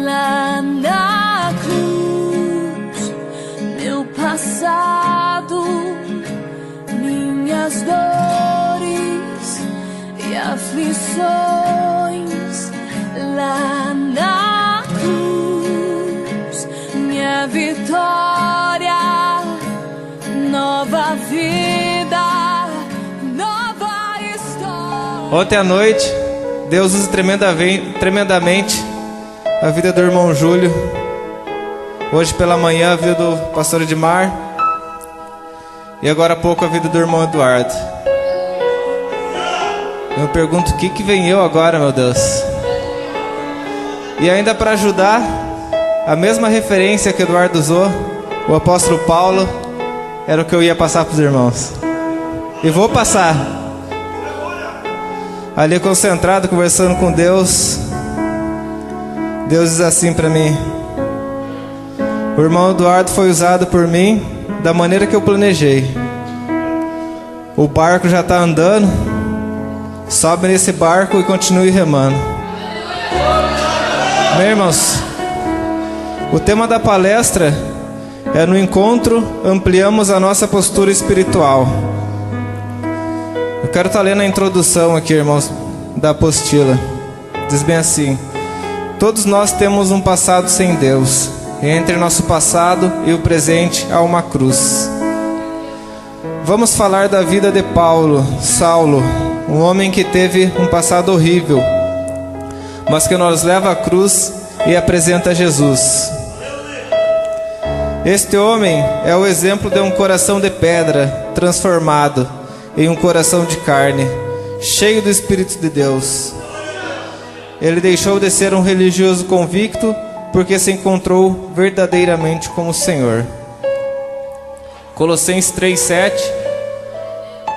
lá na cruz, meu passado, minhas dores e aflições, lá na cruz, minha vitória, nova vida, nova história. Ontem à noite, Deus usa tremendamente a vida do irmão Júlio. Hoje pela manhã, a vida do pastor Edmar. E agora há pouco, a vida do irmão Eduardo. Eu me pergunto, o que vem eu agora, meu Deus? E ainda para ajudar, a mesma referência que Eduardo usou, o apóstolo Paulo, era o que eu ia passar para os irmãos. E vou passar. Ali concentrado, conversando com Deus, Deus diz assim para mim: o irmão Eduardo foi usado por mim da maneira que eu planejei. O barco já está andando. Sobe nesse barco e continue remando. Meus irmãos, o tema da palestra é: no encontro ampliamos a nossa postura espiritual. Eu quero estar lendo a introdução aqui, irmãos, da apostila. Diz bem assim: todos nós temos um passado sem Deus, e entre nosso passado e o presente há uma cruz. Vamos falar da vida de Saulo, um homem que teve um passado horrível, mas que nos leva à cruz e apresenta Jesus. Este homem é o exemplo de um coração de pedra transformado em um coração de carne, cheio do Espírito de Deus. Ele deixou de ser um religioso convicto porque se encontrou verdadeiramente com o Senhor. Colossenses 3:7: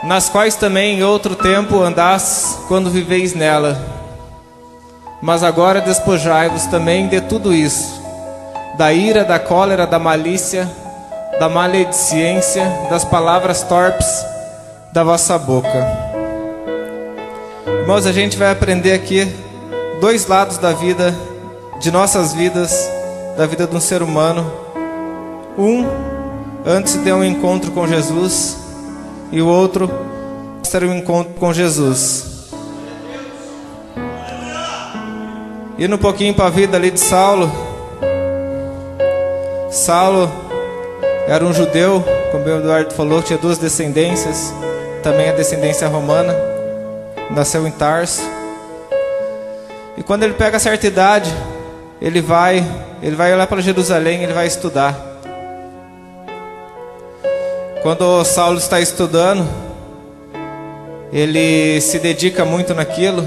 nas quais também em outro tempo andastes quando viveis nela, mas agora despojai-vos também de tudo isso: da ira, da cólera, da malícia, da maledicência, das palavras torpes da vossa boca. Irmãos, a gente vai aprender aqui dois lados da vida, de nossas vidas, da vida de um ser humano. Um, antes de ter um encontro com Jesus, e o outro, ter um encontro com Jesus. Indo um pouquinho para a vida ali de Saulo. Saulo era um judeu, como o Eduardo falou, tinha duas descendências, também a descendência romana, nasceu em Tarso. E quando ele pega a certa idade, ele vai olhar para Jerusalém, ele vai estudar. Quando Saulo está estudando, ele se dedica muito naquilo.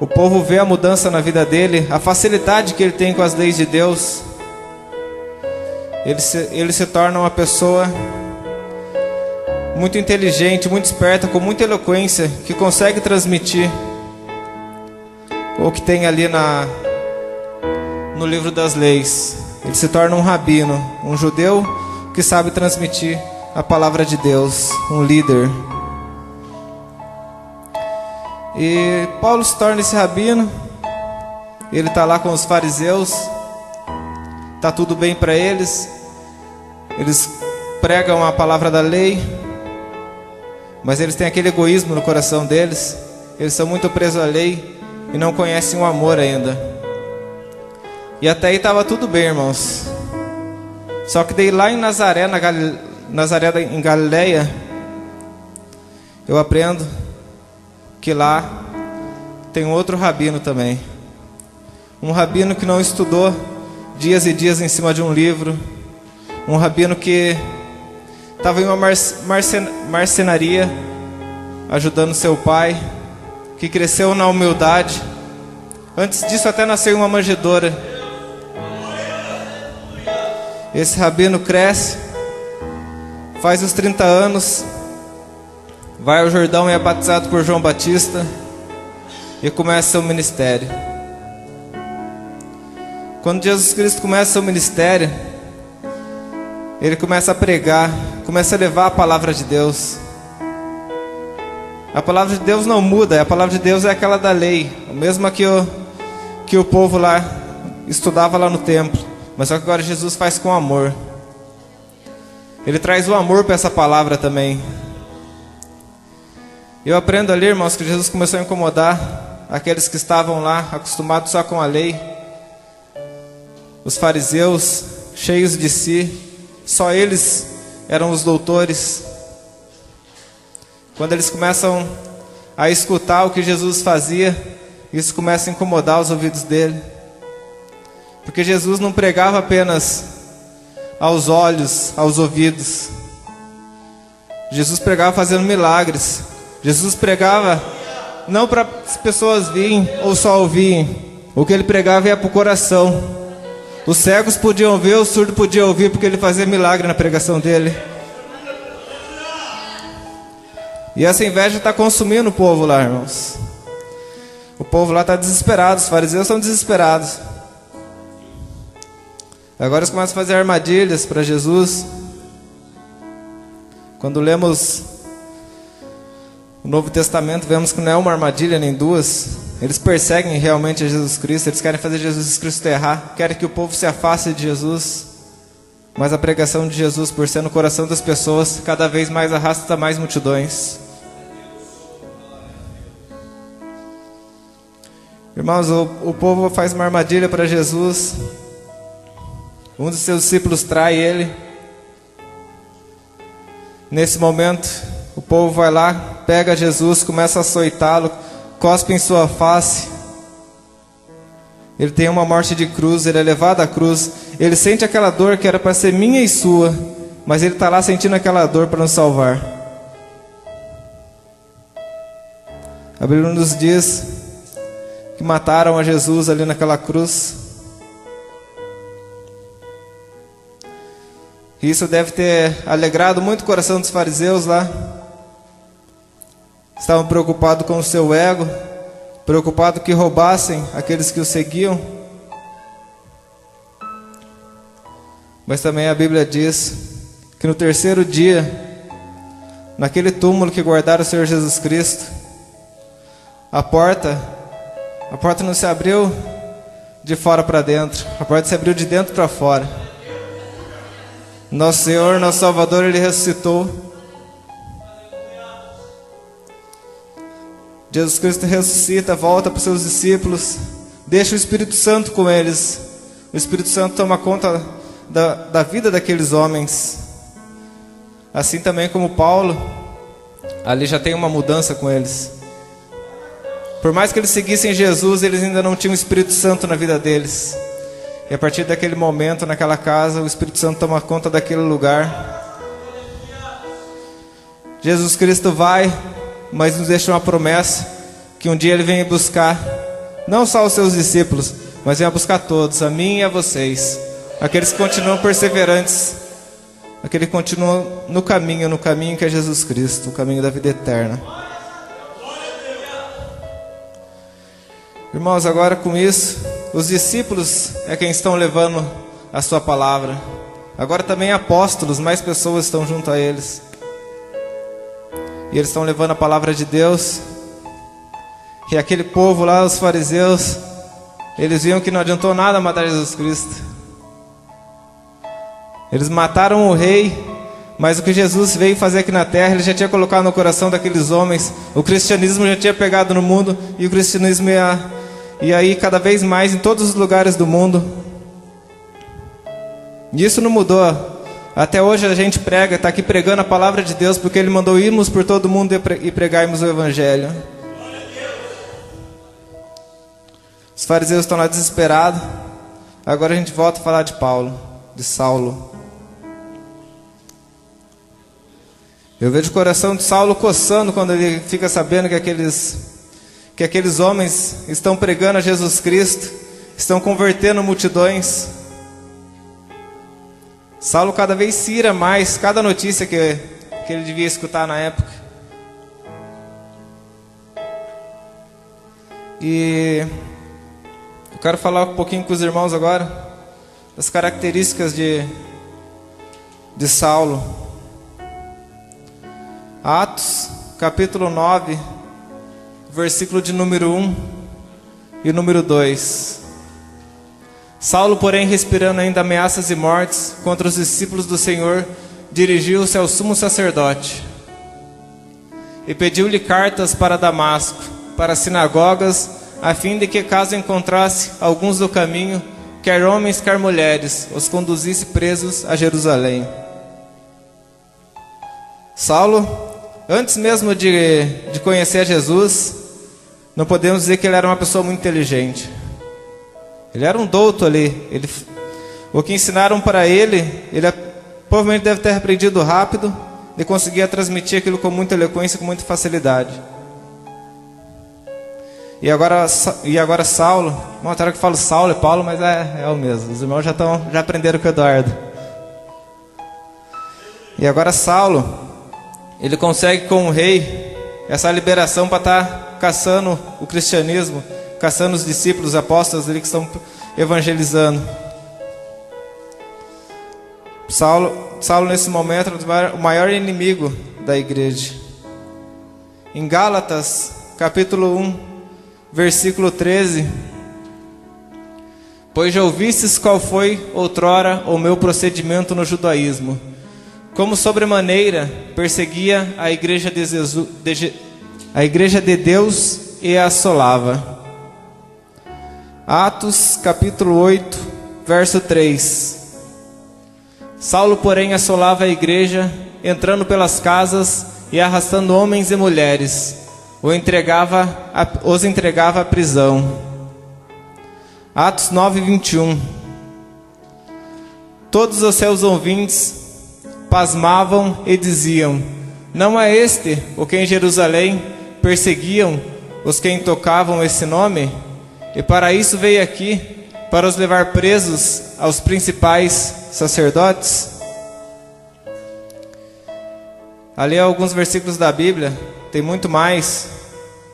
O povo vê a mudança na vida dele, a facilidade que ele tem com as leis de Deus. Ele se torna uma pessoa muito inteligente, muito esperta, com muita eloquência, que consegue transmitir o que tem ali no livro das leis. Ele se torna um rabino, um judeu que sabe transmitir a palavra de Deus, um líder. E Paulo se torna esse rabino. Ele está lá com os fariseus, está tudo bem para eles, eles pregam a palavra da lei, mas eles têm aquele egoísmo no coração deles. Eles são muito presos à lei e não conhecem o amor ainda. E até aí estava tudo bem, irmãos. Só que daí lá em Nazaré, em Galileia, eu aprendo que lá tem outro rabino também. Um rabino que não estudou dias e dias em cima de um livro. Um rabino que estava em uma marcenaria, ajudando seu pai, que cresceu na humildade. Antes disso até nasceu uma manjedoura. Esse rabino cresce, faz os 30 anos, vai ao Jordão e é batizado por João Batista e começa seu ministério. Quando Jesus Cristo começa seu ministério, ele começa a pregar, começa a levar a palavra de Deus. A palavra de Deus não muda, a palavra de Deus é aquela da lei, a mesma que que o povo lá estudava lá no templo, mas só que agora Jesus faz com amor. Ele traz o amor para essa palavra também. Eu aprendo ali, irmãos, que Jesus começou a incomodar aqueles que estavam lá, acostumados só com a lei. Os fariseus, cheios de si, só eles eram os doutores. Quando eles começam a escutar o que Jesus fazia, isso começa a incomodar os ouvidos dele. Porque Jesus não pregava apenas aos olhos, aos ouvidos. Jesus pregava fazendo milagres. Jesus pregava não para as pessoas virem ou só ouvirem. O que ele pregava ia para o coração. Os cegos podiam ver, os surdos podiam ouvir, porque ele fazia milagre na pregação dele. E essa inveja está consumindo o povo lá, irmãos. O povo lá está desesperado, os fariseus estão desesperados. Agora eles começam a fazer armadilhas para Jesus. Quando lemos o Novo Testamento, vemos que não é uma armadilha nem duas. Eles perseguem realmente a Jesus Cristo. Eles querem fazer Jesus Cristo errar. Querem que o povo se afaste de Jesus. Mas a pregação de Jesus, por ser no coração das pessoas, cada vez mais arrasta mais multidões. Irmãos, o povo faz uma armadilha para Jesus. Um dos seus discípulos trai ele. Nesse momento, o povo vai lá, pega Jesus, começa a açoitá-lo, cospe em sua face. Ele tem uma morte de cruz, ele é levado à cruz. Ele sente aquela dor que era para ser minha e sua, mas ele está lá sentindo aquela dor para nos salvar. A Bíblia nos diz que mataram a Jesus ali naquela cruz. E isso deve ter alegrado muito o coração dos fariseus lá. Estavam preocupados com o seu ego, preocupados que roubassem aqueles que o seguiam. Mas também a Bíblia diz que no terceiro dia, naquele túmulo que guardaram o Senhor Jesus Cristo, a porta não se abriu de fora para dentro, a porta se abriu de dentro para fora. Nosso Senhor, nosso Salvador, Ele ressuscitou. Jesus Cristo ressuscita, volta para os seus discípulos, deixa o Espírito Santo com eles. O Espírito Santo toma conta da vida daqueles homens. Assim também como Paulo, ali já tem uma mudança com eles. Por mais que eles seguissem Jesus, eles ainda não tinham o Espírito Santo na vida deles. E a partir daquele momento, naquela casa, o Espírito Santo toma conta daquele lugar. Jesus Cristo vai, mas nos deixa uma promessa, que um dia Ele vem buscar, não só os seus discípulos, mas vem buscar todos, a mim e a vocês. Aqueles que continuam perseverantes, aqueles que continuam no caminho que é Jesus Cristo, o caminho da vida eterna. Irmãos, agora com isso, os discípulos é quem estão levando a sua palavra. Agora também apóstolos, mais pessoas estão junto a eles. E eles estão levando a palavra de Deus. E aquele povo lá, os fariseus, eles viam que não adiantou nada matar Jesus Cristo. Eles mataram o rei, mas o que Jesus veio fazer aqui na terra, Ele já tinha colocado no coração daqueles homens. O cristianismo já tinha pegado no mundo, e o cristianismo ia ir cada vez mais em todos os lugares do mundo. E isso não mudou. Até hoje a gente prega, está aqui pregando a palavra de Deus, porque Ele mandou irmos por todo mundo e pregarmos o Evangelho. Os fariseus estão lá desesperados. Agora a gente volta a falar de Saulo. Eu vejo o coração de Saulo coçando quando ele fica sabendo que aqueles homens estão pregando a Jesus Cristo, estão convertendo multidões. Saulo cada vez se ira mais, cada notícia que ele devia escutar na época. E eu quero falar um pouquinho com os irmãos agora das características de Saulo. Atos, capítulo 9, versículo de número 1 e número 2. Saulo, porém, respirando ainda ameaças e mortes contra os discípulos do Senhor, dirigiu-se ao sumo sacerdote e pediu-lhe cartas para Damasco, para as sinagogas, a fim de que, caso encontrasse alguns do caminho, quer homens, quer mulheres, os conduzisse presos a Jerusalém. Saulo, antes mesmo de conhecer a Jesus, não podemos dizer que ele era uma pessoa muito inteligente. Ele era um douto ali. O que ensinaram para ele provavelmente deve ter aprendido rápido e conseguia transmitir aquilo com muita eloquência, com muita facilidade. E agora Saulo, uma hora que eu falo Saulo e Paulo, mas é o mesmo. Os irmãos já aprenderam com o Eduardo. E agora Saulo, ele consegue com o rei essa liberação para estar caçando o cristianismo, caçando os discípulos, os apóstolos ali que estão evangelizando. Saulo nesse momento é o maior inimigo da igreja. Em Gálatas, capítulo 1, versículo 13: pois já ouvistes qual foi outrora o meu procedimento no judaísmo, como sobremaneira perseguia a igreja de Deus e a assolava. Atos capítulo 8, verso 3: Saulo, porém, assolava a igreja, entrando pelas casas e arrastando homens e mulheres, os entregava à prisão. Atos 9, 21: todos os seus ouvintes pasmavam e diziam: não é este o que em Jerusalém perseguiam os que intocavam esse nome? E para isso veio aqui, para os levar presos aos principais sacerdotes? Ali há alguns versículos da Bíblia, tem muito mais,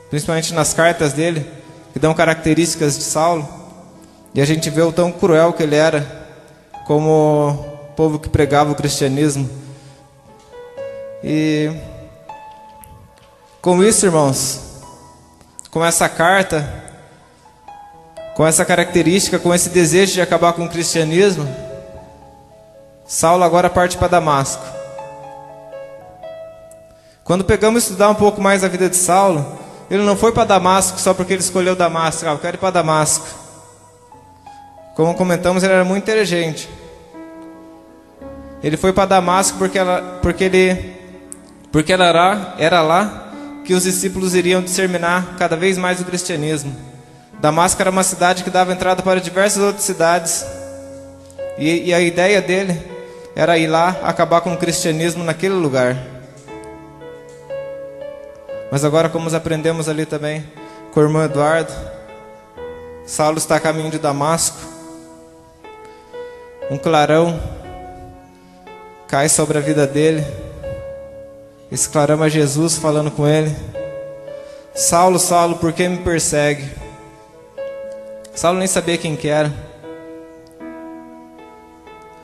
principalmente nas cartas dele, que dão características de Saulo, e a gente vê o tão cruel que ele era, como o povo que pregava o cristianismo. E com isso, irmãos, com essa carta, com essa característica, com esse desejo de acabar com o cristianismo, Saulo agora parte para Damasco. Quando pegamos estudar um pouco mais a vida de Saulo, ele não foi para Damasco só porque ele escolheu Damasco. Eu quero ir para Damasco. Como comentamos, ele era muito inteligente. Ele foi para Damasco porque era lá que os discípulos iriam disseminar cada vez mais o cristianismo. Damasco era uma cidade que dava entrada para diversas outras cidades, e a ideia dele era ir lá acabar com o cristianismo naquele lugar. Mas agora, como aprendemos ali também com o irmão Eduardo, Saulo está a caminho de Damasco. Um clarão cai sobre a vida dele. Esse clarão é Jesus falando com ele: Saulo, Saulo, por que me persegue? Saulo nem sabia quem que era.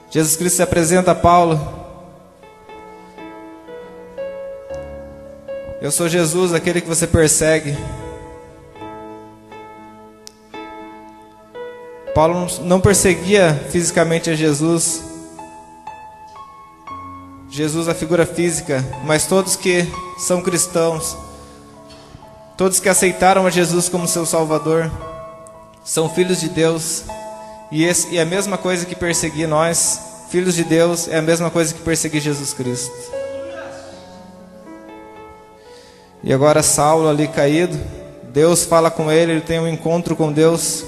Jesus Cristo se apresenta a Paulo: eu sou Jesus, aquele que você persegue. Paulo não perseguia fisicamente a Jesus, a figura física, mas todos que são cristãos, todos que aceitaram a Jesus como seu Salvador, são filhos de Deus. E a mesma coisa que perseguir nós, filhos de Deus, é a mesma coisa que perseguir Jesus Cristo. E agora Saulo ali caído, Deus fala com ele, ele tem um encontro com Deus.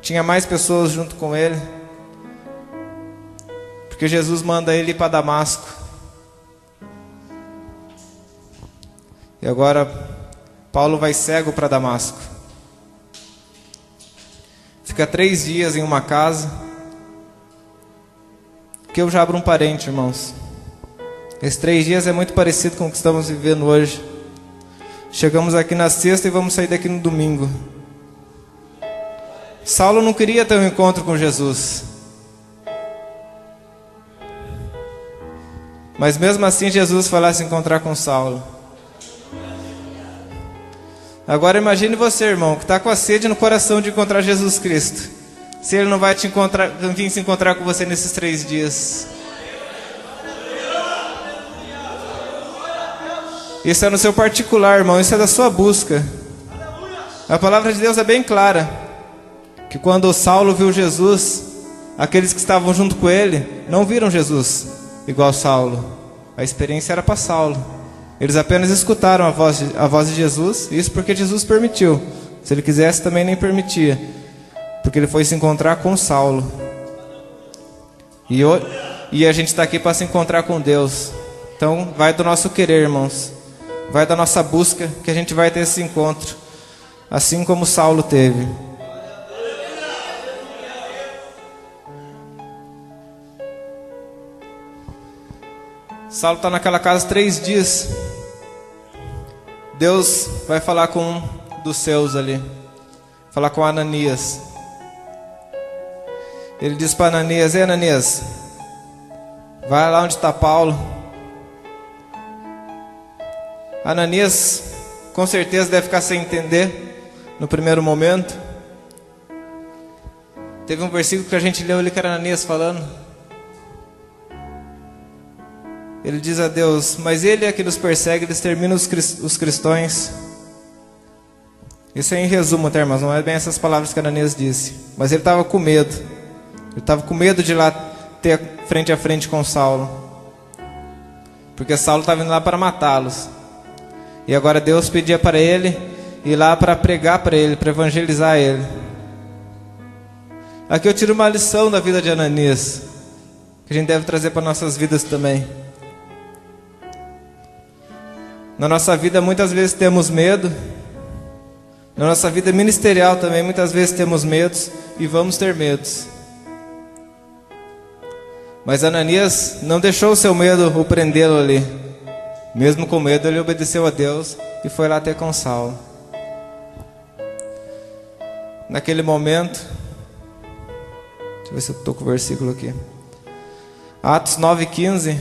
Tinha mais pessoas junto com ele, porque Jesus manda ele ir para Damasco. E agora Paulo vai cego para Damasco. Fica 3 dias em uma casa. Que eu já abro um parente, irmãos. Esses 3 dias é muito parecido com o que estamos vivendo hoje. Chegamos aqui na sexta e vamos sair daqui no domingo. Saulo não queria ter um encontro com Jesus, mas mesmo assim Jesus foi lá se encontrar com Saulo. Agora imagine você, irmão, que está com a sede no coração de encontrar Jesus Cristo. se Ele não vai te encontrar, vir se encontrar com você nesses 3 dias. Isso é no seu particular, irmão. Isso é da sua busca. A palavra de Deus é bem clara, que quando Saulo viu Jesus, aqueles que estavam junto com ele não viram Jesus igual Saulo. A experiência era para Saulo. Eles apenas escutaram a voz de Jesus. Isso porque Jesus permitiu. Se ele quisesse também nem permitia, porque ele foi se encontrar com Saulo. E a gente está aqui para se encontrar com Deus. Então vai do nosso querer, irmãos. Vai da nossa busca que a gente vai ter esse encontro, assim como Saulo teve. Saulo está naquela casa 3 dias. Deus vai falar com um dos seus ali, falar com Ananias. Ele diz para Ananias: ei, Ananias, vai lá onde está Paulo. Ananias com certeza deve ficar sem entender no primeiro momento. Teve um versículo que a gente leu ali que era Ananias falando. Ele diz a Deus: mas ele é que nos persegue, ele extermina os cristãos. Isso é em resumo, tá, irmãos? Não é bem essas palavras que Ananias disse. Mas ele estava com medo. Ele estava com medo de ir lá ter frente a frente com Saulo, porque Saulo estava indo lá para matá-los. E agora Deus pedia para ele ir lá para pregar para ele, para evangelizar ele. Aqui eu tiro uma lição da vida de Ananias, que a gente deve trazer para nossas vidas também. Na nossa vida muitas vezes temos medo. Na nossa vida ministerial também muitas vezes temos medos e vamos ter medos. Mas Ananias não deixou o seu medo o prendê-lo ali. Mesmo com medo, ele obedeceu a Deus e foi lá ter com Saulo. Naquele momento, deixa eu ver se eu estou com o versículo aqui. Atos 9:15.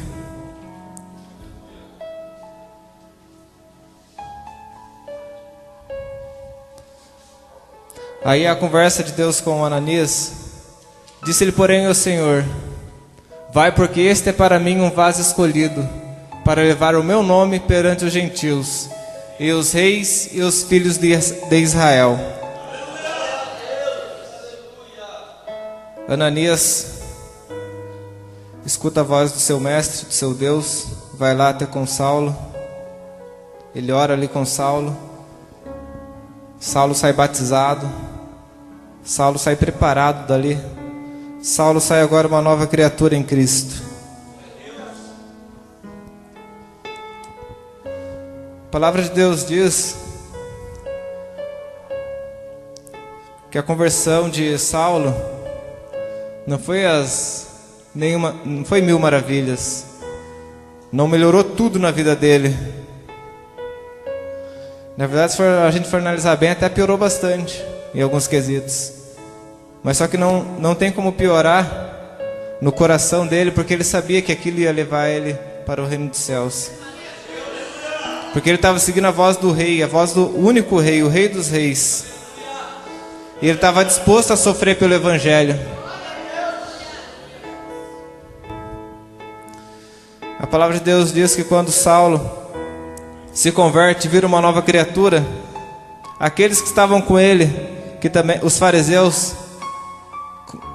Aí a conversa de Deus com Ananias. Disse-lhe, porém, ao Senhor: vai, porque este é para mim um vaso escolhido, para levar o meu nome perante os gentios, e os reis e os filhos de Israel. Ananias escuta a voz do seu mestre, do seu Deus, vai lá até com Saulo. Ele ora ali com Saulo. Saulo sai batizado. Saulo sai preparado dali. Saulo sai agora uma nova criatura em Cristo. A palavra de Deus diz que a conversão de Saulo não foi 1000 maravilhas, não melhorou tudo na vida dele. Na verdade, se a gente for analisar bem, até piorou bastante em alguns quesitos. Mas só que não tem como piorar no coração dele, porque ele sabia que aquilo ia levar ele para o reino dos céus. Porque ele estava seguindo a voz do rei, a voz do único rei, o rei dos reis. E ele estava disposto a sofrer pelo evangelho. A palavra de Deus diz que quando Saulo se converte, vira uma nova criatura, aqueles que estavam com ele, que também os fariseus,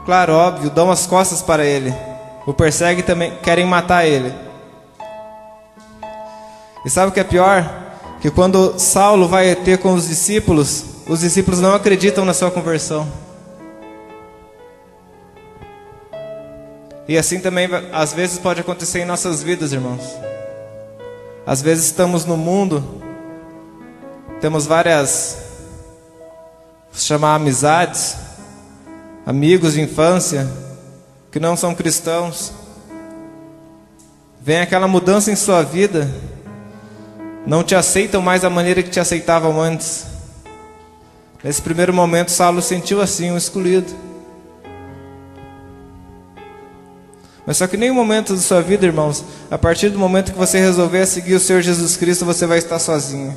claro, óbvio, dão as costas para ele, o perseguem também, querem matar ele. E sabe o que é pior? Que quando Saulo vai ter com os discípulos não acreditam na sua conversão. E assim também às vezes pode acontecer em nossas vidas, irmãos. Às vezes estamos no mundo, temos várias, vou chamar amizades, amigos de infância, que não são cristãos. Vem aquela mudança em sua vida, não te aceitam mais da maneira que te aceitavam antes. Nesse primeiro momento, Saulo sentiu assim, um excluído. Mas só que em nenhum momento da sua vida, irmãos, a partir do momento que você resolver seguir o Senhor Jesus Cristo, você vai estar sozinho.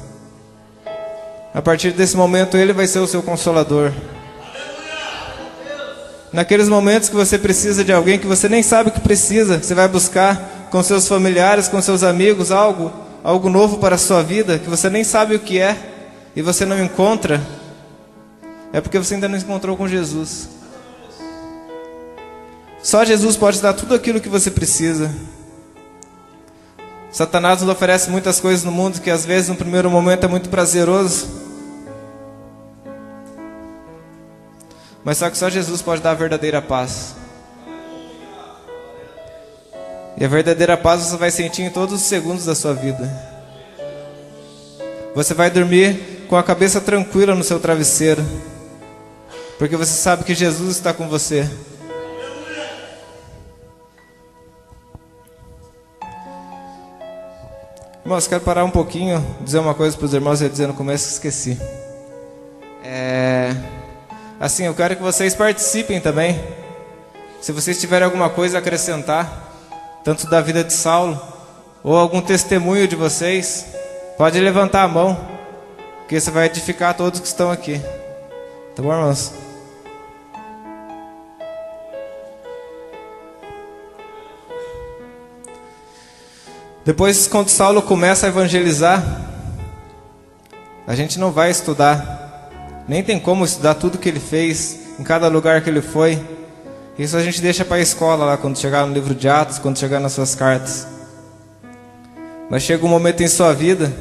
A partir desse momento, Ele vai ser o seu consolador. Naqueles momentos que você precisa de alguém que você nem sabe que precisa, você vai buscar com seus familiares, com seus amigos, algo novo para a sua vida, que você nem sabe o que é, e você não encontra, é porque você ainda não encontrou com Jesus. Só Jesus pode dar tudo aquilo que você precisa. Satanás nos oferece muitas coisas no mundo que às vezes no primeiro momento é muito prazeroso, mas só que só Jesus pode dar a verdadeira paz. E a verdadeira paz você vai sentir em todos os segundos da sua vida. Você vai dormir com a cabeça tranquila no seu travesseiro, porque você sabe que Jesus está com você. Irmãos, quero parar um pouquinho, dizer uma coisa para os irmãos, eu ia dizer no começo que esqueci. Assim, eu quero que vocês participem também. Se vocês tiverem alguma coisa a acrescentar, tanto da vida de Saulo, ou algum testemunho de vocês, pode levantar a mão, porque isso vai edificar todos que estão aqui. Tá bom, irmãos? Depois, quando Saulo começa a evangelizar, a gente não vai estudar, nem tem como estudar tudo que ele fez, em cada lugar que ele foi. Isso a gente deixa para a escola lá, quando chegar no livro de Atos, quando chegar nas suas cartas. Mas chega um momento em sua vida,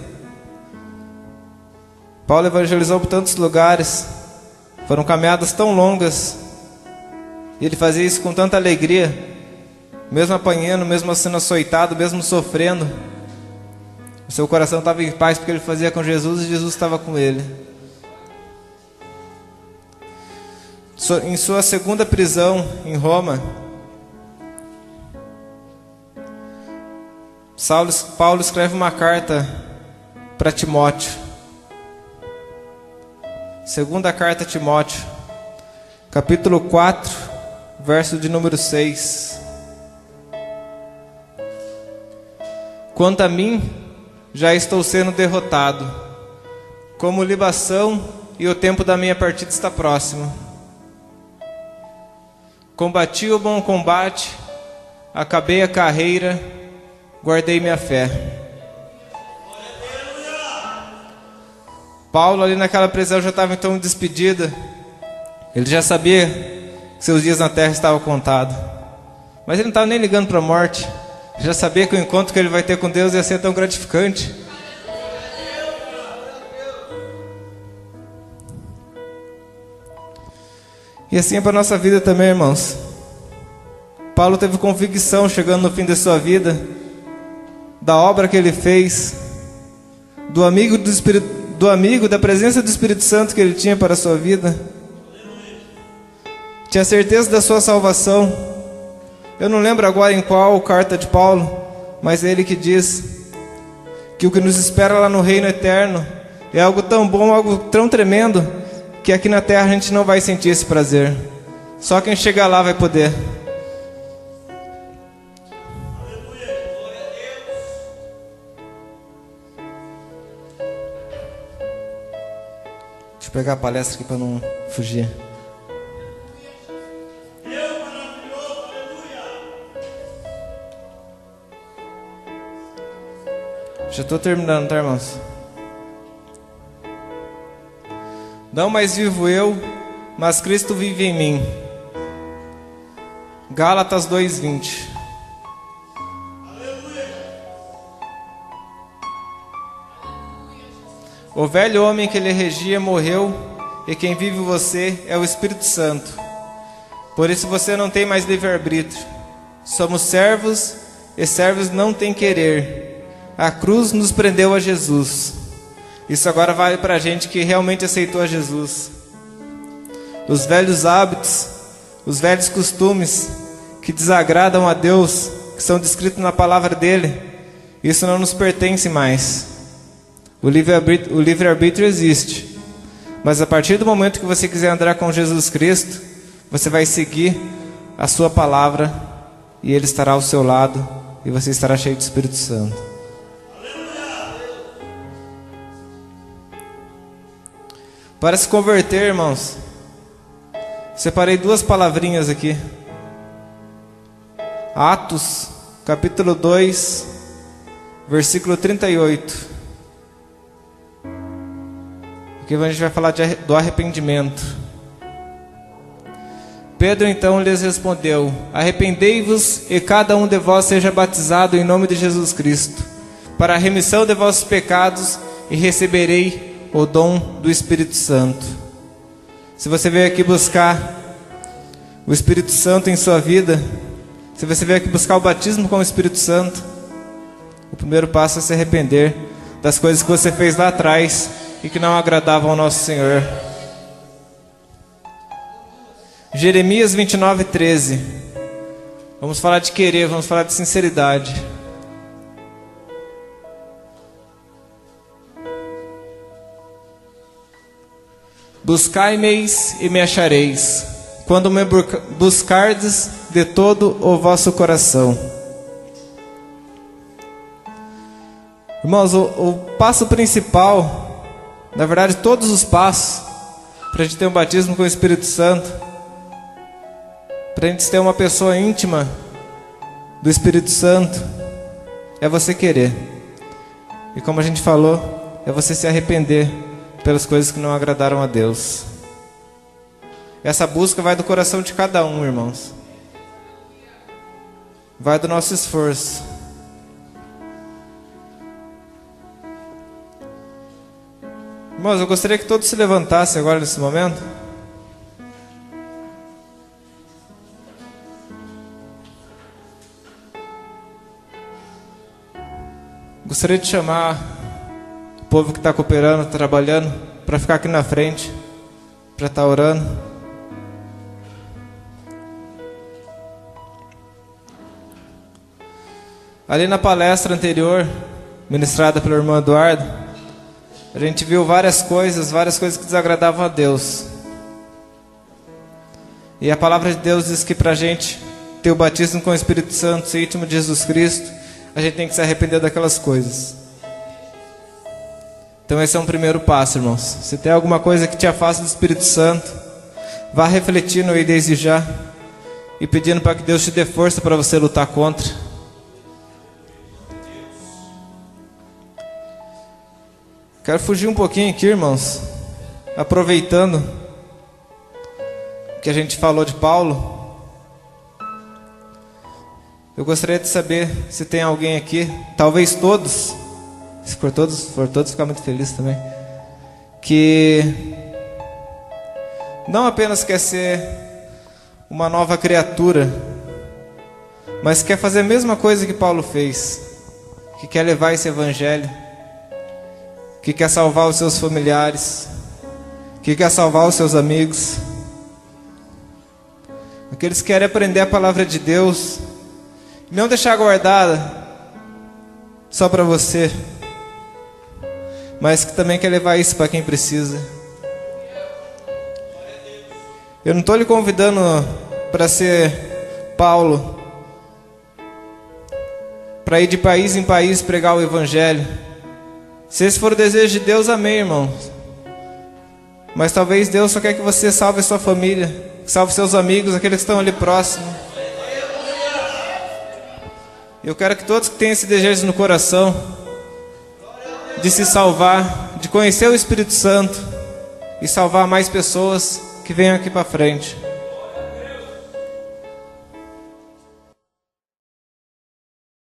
Paulo evangelizou por tantos lugares, foram caminhadas tão longas, e ele fazia isso com tanta alegria, mesmo apanhando, mesmo sendo açoitado, mesmo sofrendo. O seu coração estava em paz porque ele fazia com Jesus e Jesus estava com ele. Em sua segunda prisão em Roma, Paulo escreve uma carta para Timóteo. Segunda carta a Timóteo, capítulo 4, verso de número 6. Quanto a mim, já estou sendo derrotado, como libação, e o tempo da minha partida está próximo. Combati o bom combate, acabei a carreira, guardei minha fé. Paulo ali naquela prisão já estava então despedida. Ele já sabia que seus dias na terra estavam contados, mas ele não estava nem ligando para a morte. Já sabia que o encontro que ele vai ter com Deus ia ser tão gratificante. E assim é para a nossa vida também, irmãos. Paulo teve convicção chegando no fim da sua vida, da obra que ele fez, do amigo, da presença do Espírito Santo que ele tinha para a sua vida. Tinha certeza da sua salvação. Eu não lembro agora em qual carta de Paulo, mas é ele que diz que o que nos espera lá no reino eterno é algo tão bom, algo tão tremendo, que aqui na terra a gente não vai sentir esse prazer. Só quem chegar lá vai poder. Deixa eu pegar a palestra aqui para não fugir. Já estou terminando, tá, irmãos? Não mais vivo eu, mas Cristo vive em mim. Gálatas 2:20. O velho homem que ele regia morreu, e quem vive em você é o Espírito Santo. Por isso você não tem mais livre-arbítrio. Somos servos, e servos não têm querer. A cruz nos prendeu a Jesus. Isso agora vale para a gente que realmente aceitou a Jesus. Os velhos hábitos, os velhos costumes que desagradam a Deus, que são descritos na palavra dele, isso não nos pertence mais. O livre-arbítrio existe, mas a partir do momento que você quiser andar com Jesus Cristo, você vai seguir a sua palavra e Ele estará ao seu lado e você estará cheio do Espírito Santo. Para se converter, irmãos, Separei duas palavrinhas aqui. Atos, capítulo 2, versículo 38. Aqui a gente vai falar do arrependimento. Pedro então lhes respondeu: arrependei-vos e cada um de vós seja batizado em nome de Jesus Cristo, para a remissão de vossos pecados, e receberei o dom do Espírito Santo. Se você veio aqui buscar o Espírito Santo em sua vida, se você veio aqui buscar o batismo com o Espírito Santo, o primeiro passo é se arrepender das coisas que você fez lá atrás e que não agradavam ao nosso Senhor. Jeremias 29:13. Vamos falar de querer, vamos falar de sinceridade. Buscai-me e me achareis, quando me buscardes de todo o vosso coração. Irmãos, o passo principal, na verdade todos os passos, para a gente ter um batismo com o Espírito Santo, para a gente ter uma pessoa íntima do Espírito Santo, é você querer. E como a gente falou, é você se arrepender pelas coisas que não agradaram a Deus. Essa busca vai do coração de cada um, irmãos. Vai do nosso esforço. Irmãos, eu gostaria que todos se levantassem agora nesse momento. Gostaria de chamar o povo que está cooperando, trabalhando, para ficar aqui na frente, para estar orando. Ali na palestra anterior, ministrada pelo irmão Eduardo, a gente viu várias coisas que desagradavam a Deus. E a palavra de Deus diz que para a gente ter o batismo com o Espírito Santo, ser íntimo de Jesus Cristo, a gente tem que se arrepender daquelas coisas. Então esse é um primeiro passo, irmãos. Se tem alguma coisa que te afasta do Espírito Santo, vá refletindo aí desde já e pedindo para que Deus te dê força para você lutar contra. Quero fugir um pouquinho aqui, irmãos, aproveitando que a gente falou de Paulo. Eu gostaria de saber se tem alguém aqui, talvez todos, se for todos ficar muito feliz também, que não apenas quer ser uma nova criatura, mas quer fazer a mesma coisa que Paulo fez, que quer levar esse evangelho, que quer salvar os seus familiares, que quer salvar os seus amigos, aqueles que querem aprender a palavra de Deus, não deixar guardada só para você, mas que também quer levar isso para quem precisa. Eu não estou lhe convidando para ser Paulo, para ir de país em país pregar o evangelho. Se esse for o desejo de Deus, amém, irmão. Mas talvez Deus só quer que você salve a sua família, salve seus amigos, aqueles que estão ali próximos. Eu quero que todos que têm esse desejo no coração de se salvar, de conhecer o Espírito Santo e salvar mais pessoas, que venham aqui para frente.